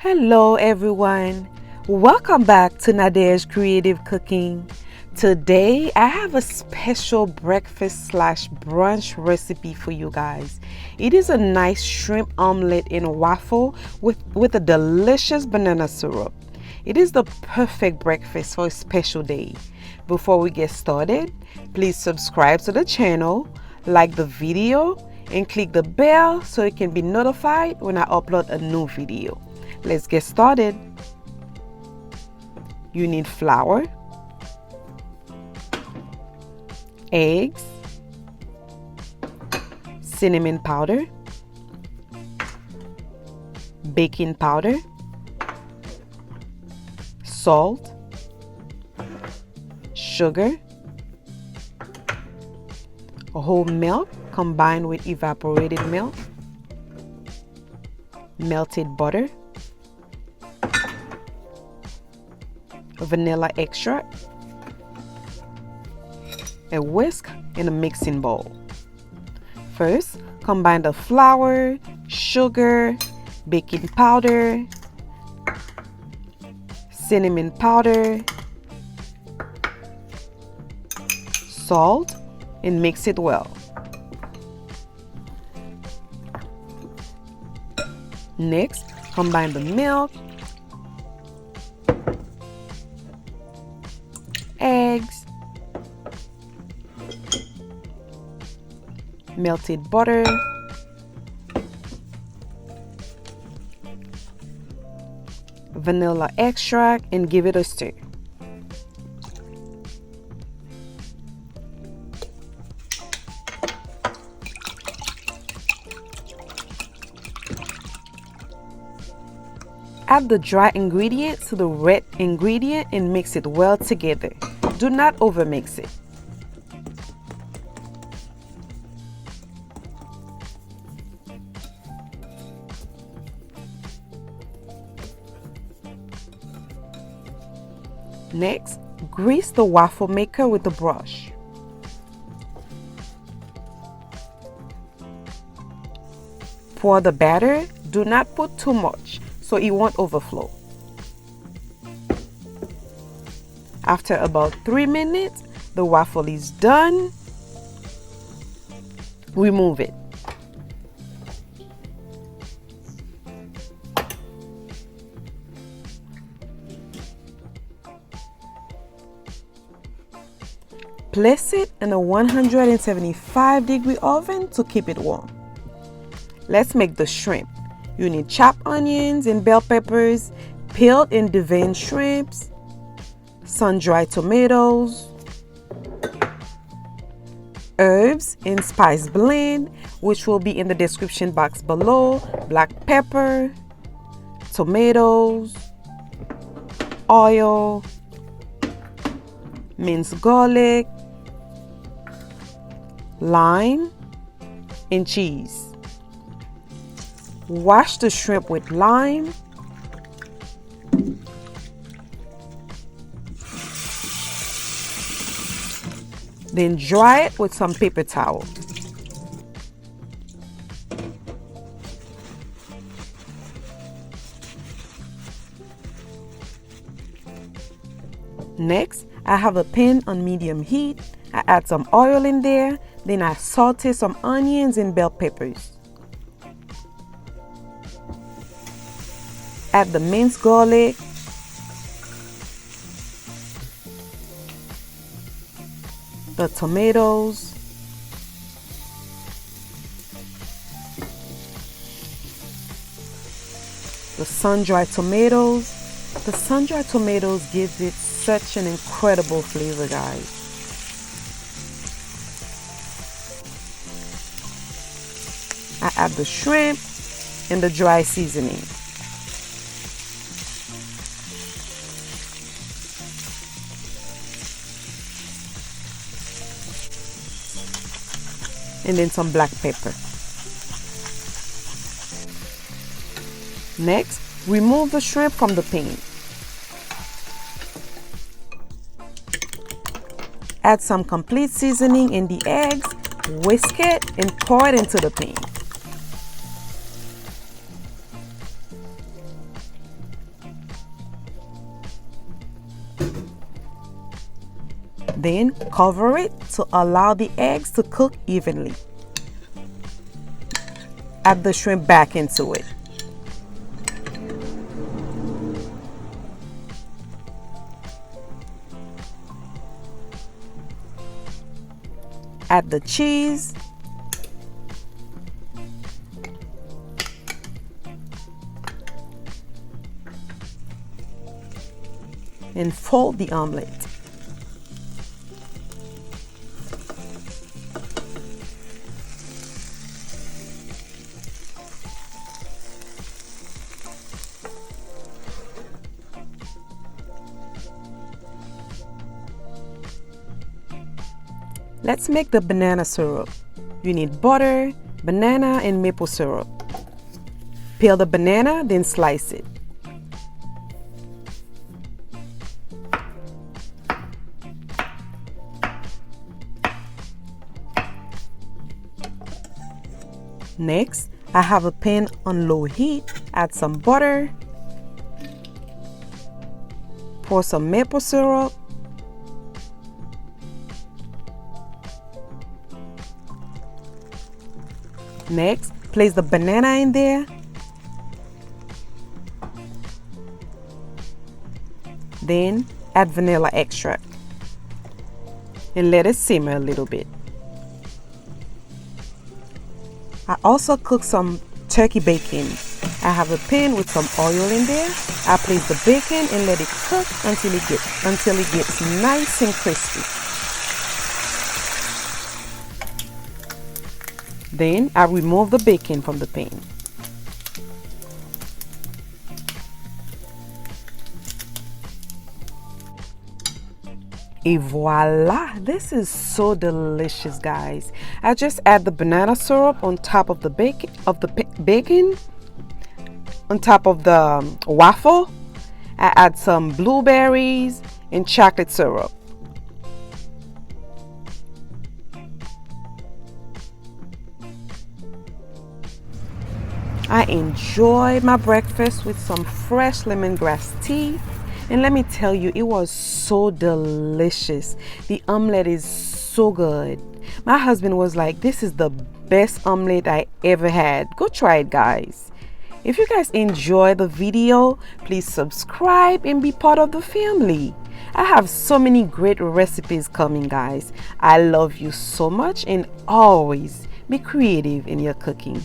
Hello everyone, welcome back to Nadea's Creative Cooking. Today I have a special breakfast / brunch recipe for you guys. It is a nice shrimp omelette in waffle with a delicious banana syrup. It is the perfect breakfast for a special day. Before we get started, please subscribe to the channel, like the video, and click the bell so you can be notified when I upload a new video. Let's get started. You need flour, eggs, cinnamon powder, baking powder, salt, sugar, whole milk combined with evaporated milk, melted butter, vanilla extract, a whisk, and a mixing bowl. First, combine the flour, sugar, baking powder, cinnamon powder, salt, and mix it well. Next, combine the milk, eggs, melted butter, vanilla extract, and give it a stir. Add the dry ingredient to the wet ingredient and mix it well together. Do not overmix it. Next, grease the waffle maker with a brush. Pour the batter. Do not put too much so it won't overflow. After about 3 minutes, the waffle is done. Remove it. Place it in a 175-degree oven to keep it warm. Let's make the shrimp. You need chopped onions and bell peppers, peeled and deveined shrimps, sun-dried tomatoes, herbs and spice blend, which will be in the description box below, black pepper, tomatoes, oil, minced garlic, lime, and cheese. Wash the shrimp with lime. Then dry it with some paper towel. Next, I have a pan on medium heat. I add some oil in there. Then I saute some onions and bell peppers. Add the minced garlic, the tomatoes, the sun-dried tomatoes. The sun-dried tomatoes gives it such an incredible flavor, guys. I add the shrimp and the dry seasoning. And then some black pepper. Next, remove the shrimp from the pan. Add some complete seasoning in the eggs, whisk it, and pour it into the pan. Then cover it to allow the eggs to cook evenly. Add the shrimp back into it. Add the cheese. And fold the omelette. Let's make the banana syrup. You need butter, banana, and maple syrup. Peel the banana, then slice it. Next, I have a pan on low heat. Add some butter. Pour some maple syrup. Next, place the banana in there. Then add vanilla extract and let it simmer a little bit. I also cook some turkey bacon. I have a pan with some oil in there. I place the bacon and let it cook until it gets nice and crispy. Then I remove the bacon from the pan. Et voila, this is so delicious, guys. I just add the banana syrup on top of the bacon, on top of the waffle. I add some blueberries and chocolate syrup. I enjoyed my breakfast with some fresh lemongrass tea. And let me tell you, it was so delicious. The omelette is so good. My husband was like, this is the best omelette I ever had. Go try it, guys. If you guys enjoy the video, please subscribe and be part of the family. I have so many great recipes coming, guys. I love you so much, and always be creative in your cooking.